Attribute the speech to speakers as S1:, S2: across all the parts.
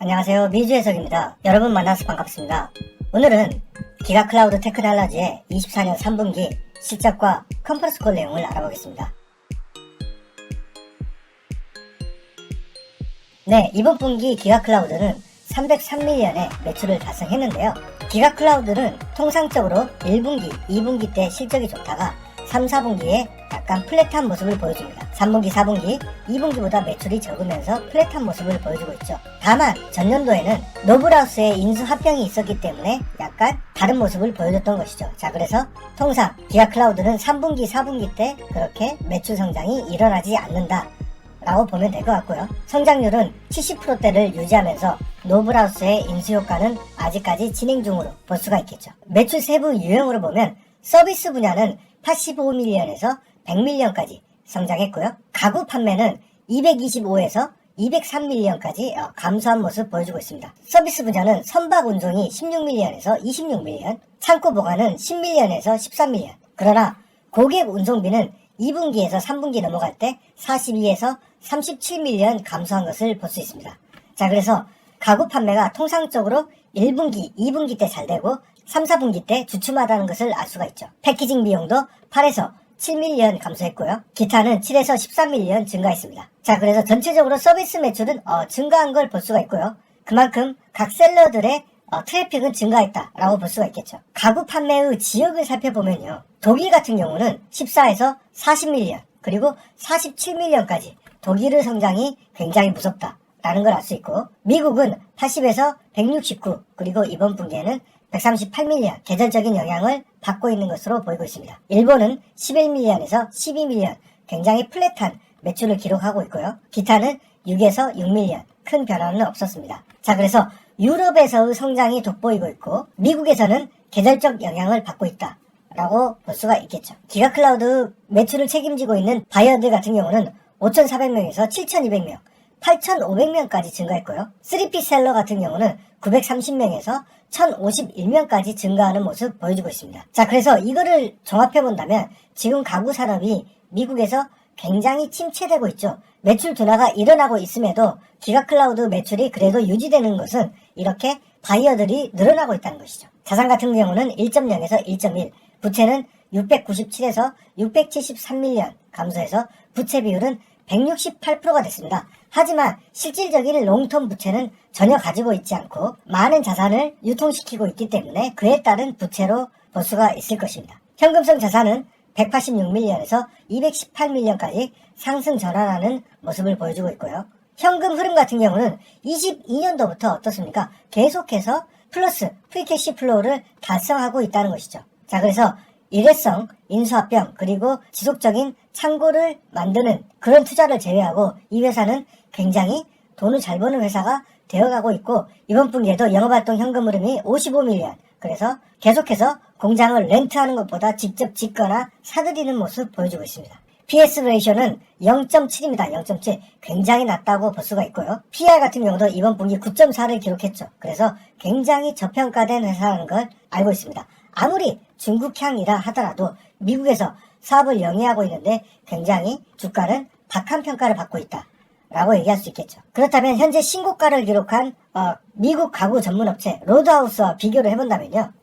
S1: 안녕하세요. 미주 해석입니다. 여러분 만나서 반갑습니다. 오늘은 기가클라우드 테크놀로지의 24년 3분기 실적과 컨퍼런스 콜 내용을 알아보겠습니다. 네, 이번 분기 기가클라우드는 303밀리언의 매출을 달성했는데요. 기가클라우드는 통상적으로 1분기, 2분기 때 실적이 좋다가 3, 4분기에 약간 플랫한 모습을 보여줍니다. 3분기, 4분기, 2분기보다 매출이 적으면서 플랫한 모습을 보여주고 있죠. 다만 전년도에는 노브라우스의 인수 합병이 있었기 때문에 약간 다른 모습을 보여줬던 것이죠. 자, 그래서 통상 기가클라우드는 3분기, 4분기 때 그렇게 매출 성장이 일어나지 않는다 라고 보면 될 것 같고요. 성장률은 70%대를 유지하면서 노브라우스의 인수 효과는 아직까지 진행 중으로 볼 수가 있겠죠. 매출 세부 유형으로 보면 서비스 분야는 85밀리언에서 100밀리언까지 성장했고요. 가구 판매는 225에서 203밀리언까지 감소한 모습 보여주고 있습니다. 서비스 분야는 선박 운송이 16밀리언에서 26밀리언, 창고 보관은 10밀리언에서 13밀리언. 그러나 고객 운송비는 2분기에서 3분기 넘어갈 때 42에서 37밀리언 감소한 것을 볼 수 있습니다. 자, 그래서 가구 판매가 통상적으로 1분기, 2분기 때 잘 되고 3, 4분기 때 주춤하다는 것을 알 수가 있죠. 패키징 비용도 8에서 7밀리언 감소했고요. 기타는 7에서 13밀리언 증가했습니다. 자, 그래서 전체적으로 서비스 매출은 증가한 걸 볼 수가 있고요. 그만큼 각 셀러들의 트래픽은 증가했다라고 볼 수가 있겠죠. 가구 판매의 지역을 살펴보면요. 독일 같은 경우는 14에서 40밀리언 그리고 47밀리언까지 독일의 성장이 굉장히 무섭다라는 걸 알 수 있고, 미국은 80에서 169 그리고 이번 분기에는 138밀리언 계절적인 영향을 받고 있는 것으로 보이고 있습니다. 일본은 11밀리언에서 12밀리언 굉장히 플랫한 매출을 기록하고 있고요. 기타는 6에서 6밀리언 큰 변화는 없었습니다. 자, 그래서 유럽에서의 성장이 돋보이고 있고 미국에서는 계절적 영향을 받고 있다 라고 볼 수가 있겠죠. 기가클라우드 매출을 책임지고 있는 바이어들 같은 경우는 5,400명에서 7,200명 8,500명까지 증가했고요. 3P 셀러 같은 경우는 930명에서 1,051명까지 증가하는 모습 보여주고 있습니다. 자, 그래서 이거를 종합해본다면 지금 가구 산업이 미국에서 굉장히 침체되고 있죠. 매출 둔화가 일어나고 있음에도 기가클라우드 매출이 그래도 유지되는 것은 이렇게 바이어들이 늘어나고 있다는 것이죠. 자산 같은 경우는 1.0에서 1.1, 부채는 697에서 673밀리언 감소해서 부채 비율은 168%가 됐습니다. 하지만 실질적인 롱텀 부채는 전혀 가지고 있지 않고 많은 자산을 유통시키고 있기 때문에 그에 따른 부채로 볼 수가 있을 것입니다. 현금성 자산은 186밀리언에서 218밀리언까지 상승 전환하는 모습을 보여주고 있고요. 현금 흐름 같은 경우는 22년도부터 어떻습니까? 계속해서 플러스 프리캐시 플로우를 달성하고 있다는 것이죠. 자, 그래서 일회성, 인수합병, 그리고 지속적인 창고를 만드는 그런 투자를 제외하고 이 회사는 굉장히 돈을 잘 버는 회사가 되어가고 있고, 이번 분기에도 영업활동 현금 흐름이 55밀리언, 그래서 계속해서 공장을 렌트하는 것보다 직접 짓거나 사들이는 모습 보여주고 있습니다. PS 레이쇼는 0.7입니다. 0.7. 굉장히 낮다고 볼 수가 있고요. PR 같은 경우도 이번 분기 9.4를 기록했죠. 그래서 굉장히 저평가된 회사라는 걸 알고 있습니다. 아무리 중국향이라 하더라도 미국에서 사업을 영위하고 있는데 굉장히 주가는 박한 평가를 받고 있다 라고 얘기할 수 있겠죠. 그렇다면 현재 신고가를 기록한 미국 가구 전문업체 로드하우스와 비교를 해본다면요.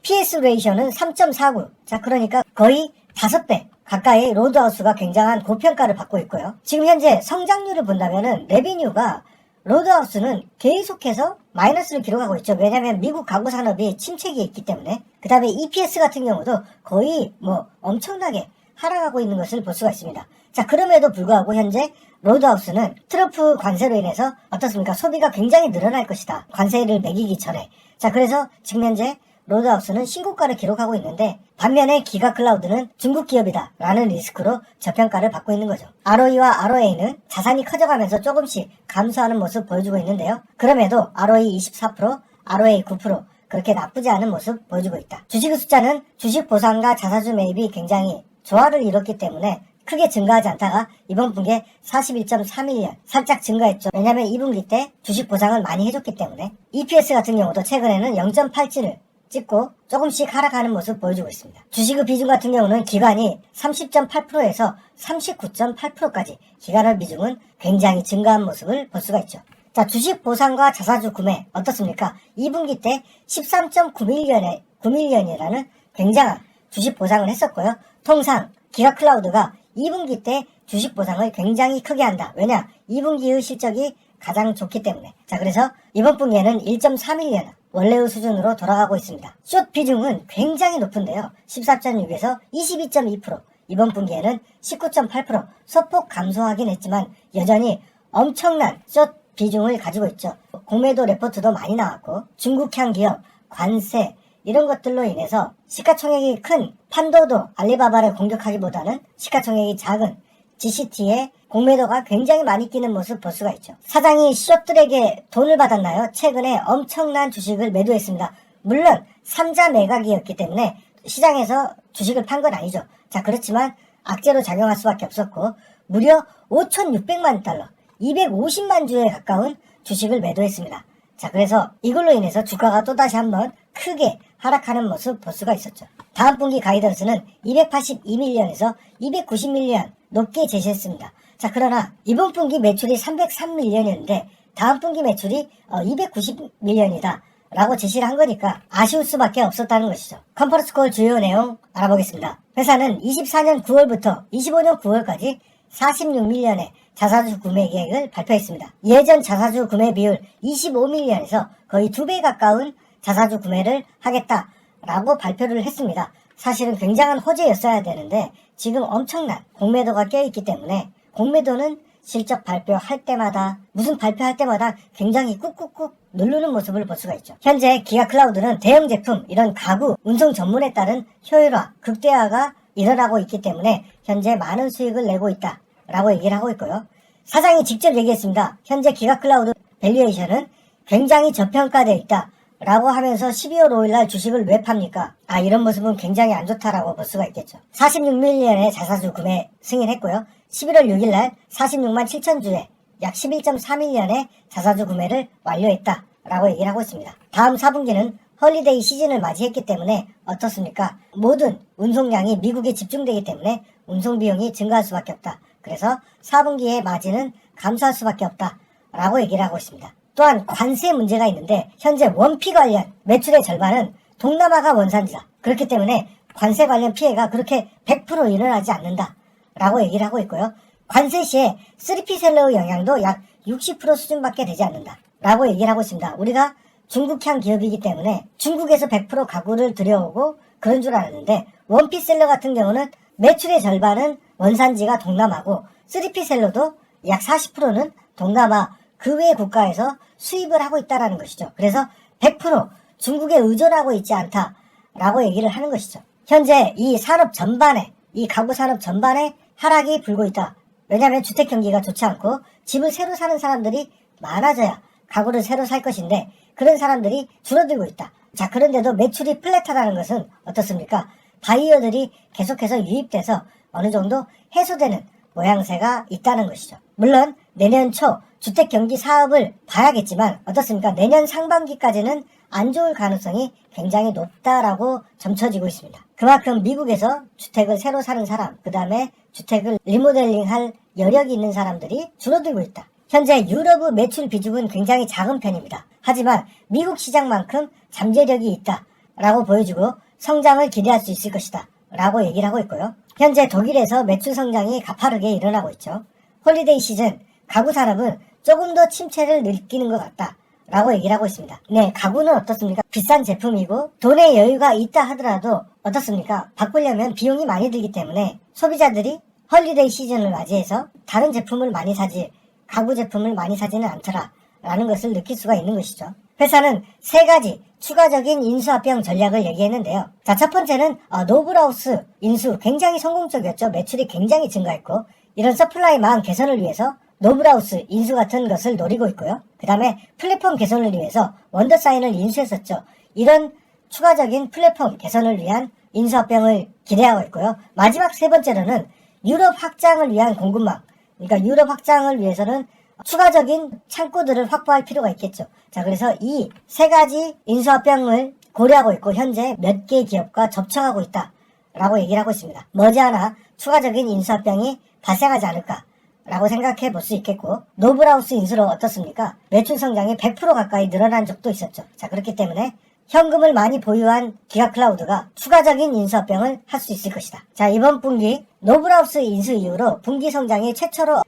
S1: PS 레이쇼는 3.49. 자, 그러니까 거의 5배 가까이 로드하우스가 굉장한 고평가를 받고 있고요. 지금 현재 성장률을 본다면은 레비뉴가 로드하우스는 계속해서 마이너스를 기록하고 있죠. 왜냐하면 미국 가구 산업이 침체기에 있기 때문에. 그 다음에 EPS 같은 경우도 거의 엄청나게 하락하고 있는 것을 볼 수가 있습니다. 자, 그럼에도 불구하고 현재 로드하우스는 트럼프 관세로 인해서 어떻습니까? 소비가 굉장히 늘어날 것이다. 관세를 매기기 전에. 자, 그래서 지금 현재 로드하우스는 신고가를 기록하고 있는데, 반면에 기가클라우드는 중국 기업이다 라는 리스크로 저평가를 받고 있는 거죠. ROE와 ROA는 자산이 커져가면서 조금씩 감소하는 모습 보여주고 있는데요. 그럼에도 ROE 24%, ROA 9% 그렇게 나쁘지 않은 모습 보여주고 있다. 주식의 숫자는 주식 보상과 자사주 매입이 굉장히 조화를 이뤘기 때문에 크게 증가하지 않다가 이번 분기에 41.4밀리언 살짝 증가했죠. 왜냐하면 2분기 때 주식 보상을 많이 해줬기 때문에. EPS 같은 경우도 최근에는 0.87을 찍고 조금씩 하락하는 모습 보여주고 있습니다. 주식의 비중 같은 경우는 기관이 30.8%에서 39.8%까지 기관의 비중은 굉장히 증가한 모습을 볼 수가 있죠. 자, 주식 보상과 자사주 구매 어떻습니까? 2분기 때 13.9밀리언이라는 굉장한 주식 보상을 했었고요. 통상 기가클라우드가 2분기 때 주식 보상을 굉장히 크게 한다. 왜냐? 2분기의 실적이 가장 좋기 때문에. 자, 그래서 이번 분기에는 1.4밀리언 원래의 수준으로 돌아가고 있습니다. 숏 비중은 굉장히 높은데요. 14.6에서 22.2%, 이번 분기에는 19.8% 소폭 감소하긴 했지만 여전히 엄청난 숏 비중을 가지고 있죠. 공매도 레포트도 많이 나왔고 중국향 기업, 관세 이런 것들로 인해서 시가총액이 큰 판도도 알리바바를 공격하기보다는 시가총액이 작은 GCT의 공매도가 굉장히 많이 끼는 모습 볼 수가 있죠. 사장이 숏들에게 돈을 받았나요? 최근에 엄청난 주식을 매도했습니다. 물론 3자 매각이었기 때문에 시장에서 주식을 판 건 아니죠. 자, 그렇지만 악재로 작용할 수밖에 없었고 무려 5,600만 달러, 250만 주에 가까운 주식을 매도했습니다. 자, 그래서 이걸로 인해서 주가가 또다시 한번 크게 하락하는 모습 볼 수가 있었죠. 다음 분기 가이던스는 282밀리언에서 290밀리언 높게 제시했습니다. 자, 그러나 이번 분기 매출이 303밀리언이었는데 다음 분기 매출이 290밀리언이다 라고 제시를 한 거니까 아쉬울 수밖에 없었다는 것이죠. 컨퍼런스 콜 주요 내용 알아보겠습니다. 회사는 24년 9월부터 25년 9월까지 46밀리언의 자사주 구매 계획을 발표했습니다. 예전 자사주 구매 비율 25밀리언에서 거의 2배 가까운 자사주 구매를 하겠다라고 발표를 했습니다. 사실은 굉장한 호재였어야 되는데 지금 엄청난 공매도가 껴있기 때문에 공매도는 실적 발표할 때마다 무슨 발표할 때마다 굉장히 꾹꾹꾹 누르는 모습을 볼 수가 있죠. 현재 기가클라우드는 대형 제품 이런 가구 운송 전문에 따른 효율화 극대화가 일어나고 있기 때문에 현재 많은 수익을 내고 있다 라고 얘기를 하고 있고요. 사장이 직접 얘기했습니다. 현재 기가클라우드 밸류에이션은 굉장히 저평가되어 있다 라고 하면서 12월 5일날 주식을 왜 팝니까? 이런 모습은 굉장히 안 좋다라고 볼 수가 있겠죠. 46밀리언의 자사주 구매 승인했고요. 11월 6일날 46만 7천 주에 약 11.4밀리언의 자사주 구매를 완료했다 라고 얘기를 하고 있습니다. 다음 4분기는 헐리데이 시즌을 맞이했기 때문에 어떻습니까? 모든 운송량이 미국에 집중되기 때문에 운송 비용이 증가할 수밖에 없다. 그래서 4분기의 마진은 감소할 수밖에 없다 라고 얘기를 하고 있습니다. 또한 관세 문제가 있는데 현재 원피 관련 매출의 절반은 동남아가 원산지다. 그렇기 때문에 관세 관련 피해가 그렇게 100% 일어나지 않는다 라고 얘기를 하고 있고요. 관세 시에 3P 셀러의 영향도 약 60% 수준밖에 되지 않는다 라고 얘기를 하고 있습니다. 우리가 중국향 기업이기 때문에 중국에서 100% 가구를 들여오고 그런 줄 알았는데 원피 셀러 같은 경우는 매출의 절반은 원산지가 동남아고 3P 셀러도 약 40%는 동남아 그 외 국가에서 수입을 하고 있다는 것이죠. 그래서 100% 중국에 의존하고 있지 않다라고 얘기를 하는 것이죠. 현재 이 산업 전반에, 이 가구 산업 전반에 하락이 불고 있다. 왜냐하면 주택 경기가 좋지 않고 집을 새로 사는 사람들이 많아져야 가구를 새로 살 것인데 그런 사람들이 줄어들고 있다. 자, 그런데도 매출이 플랫하다는 것은 어떻습니까? 바이어들이 계속해서 유입돼서 어느 정도 해소되는 모양새가 있다는 것이죠. 물론 내년 초 주택 경기 사업을 봐야겠지만 어떻습니까? 내년 상반기까지는 안 좋을 가능성이 굉장히 높다라고 점쳐지고 있습니다. 그만큼 미국에서 주택을 새로 사는 사람, 그 다음에 주택을 리모델링할 여력이 있는 사람들이 줄어들고 있다. 현재 유럽의 매출 비중은 굉장히 작은 편입니다. 하지만 미국 시장만큼 잠재력이 있다라고 보여주고 성장을 기대할 수 있을 것이다 라고 얘기를 하고 있고요. 현재 독일에서 매출 성장이 가파르게 일어나고 있죠. 홀리데이 시즌 가구 산업은 조금 더 침체를 느끼는 것 같다 라고 얘기를 하고 있습니다. 네, 가구는 어떻습니까? 비싼 제품이고 돈의 여유가 있다 하더라도 어떻습니까? 바꾸려면 비용이 많이 들기 때문에 소비자들이 홀리데이 시즌을 맞이해서 다른 제품을 많이 사지 가구 제품을 많이 사지는 않더라 라는 것을 느낄 수가 있는 것이죠. 회사는 3가지 추가적인 인수합병 전략을 얘기했는데요. 자, 첫 번째는 노브라우스 인수 굉장히 성공적이었죠. 매출이 굉장히 증가했고 이런 서플라이망 개선을 위해서 노브라우스 인수 같은 것을 노리고 있고요. 그 다음에 플랫폼 개선을 위해서 원더사인을 인수했었죠. 이런 추가적인 플랫폼 개선을 위한 인수합병을 기대하고 있고요. 마지막 3번째로는 유럽 확장을 위한 공급망, 그러니까 유럽 확장을 위해서는 추가적인 창구들을 확보할 필요가 있겠죠. 자, 그래서 이 3가지 인수합병을 고려하고 있고 현재 몇 개 기업과 접촉하고 있다 라고 얘기를 하고 있습니다. 머지않아 추가적인 인수합병이 발생하지 않을까 라고 생각해 볼 수 있겠고, 노블하우스 인수로 어떻습니까? 매출 성장이 100% 가까이 늘어난 적도 있었죠. 자, 그렇기 때문에 현금을 많이 보유한 기가클라우드가 추가적인 인수합병을 할 수 있을 것이다. 자, 이번 분기 노블하우스 인수 이후로 분기 성장이 최초로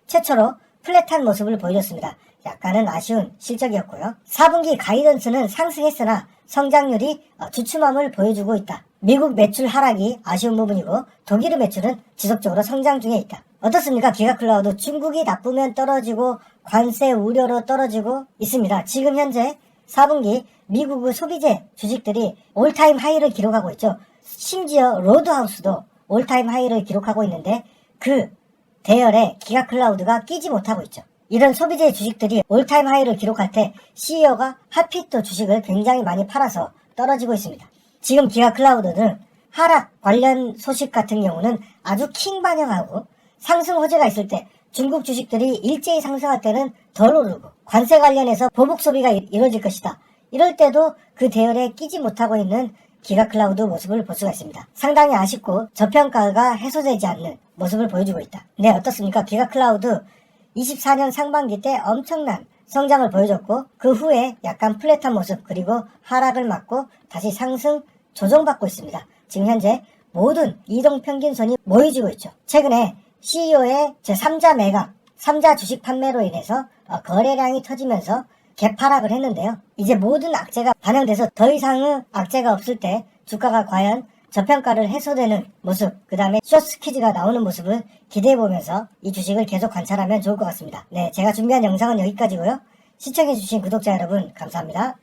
S1: 플랫한 모습을 보여줬습니다. 약간은 아쉬운 실적이었고요. 4분기 가이던스는 상승했으나 성장률이 주춤함을 보여주고 있다. 미국 매출 하락이 아쉬운 부분이고 독일의 매출은 지속적으로 성장 중에 있다. 어떻습니까? 기가클라우드 중국이 나쁘면 떨어지고 관세 우려로 떨어지고 있습니다. 지금 현재 4분기 미국의 소비재 주식들이 올타임 하이를 기록하고 있죠. 심지어 로드하우스도 올타임 하이를 기록하고 있는데 그 대열에 기가클라우드가 끼지 못하고 있죠. 이런 소비재 주식들이 올타임 하이를 기록할 때 CEO가 하필 또 주식을 굉장히 많이 팔아서 떨어지고 있습니다. 지금 기가클라우드는 하락 관련 소식 같은 경우는 아주 킹 반영하고 상승 호재가 있을 때 중국 주식들이 일제히 상승할 때는 덜 오르고 관세 관련해서 보복 소비가 이루어질 것이다. 이럴 때도 그 대열에 끼지 못하고 있는 기가클라우드 모습을 볼 수가 있습니다. 상당히 아쉽고 저평가가 해소되지 않는 모습을 보여주고 있다. 네, 어떻습니까? 기가클라우드 24년 상반기 때 엄청난 성장을 보여줬고 그 후에 약간 플랫한 모습 그리고 하락을 맞고 다시 상승 조정받고 있습니다. 지금 현재 모든 이동평균선이 모여지고 있죠. 최근에 CEO의 제3자 매각, 3자 주식 판매로 인해서 거래량이 터지면서 개파락을 했는데요. 이제 모든 악재가 반영돼서 더 이상의 악재가 없을 때 주가가 과연 저평가를 해소되는 모습, 그 다음에 숏스퀴즈가 나오는 모습을 기대해보면서 이 주식을 계속 관찰하면 좋을 것 같습니다. 네, 제가 준비한 영상은 여기까지고요. 시청해주신 구독자 여러분 감사합니다.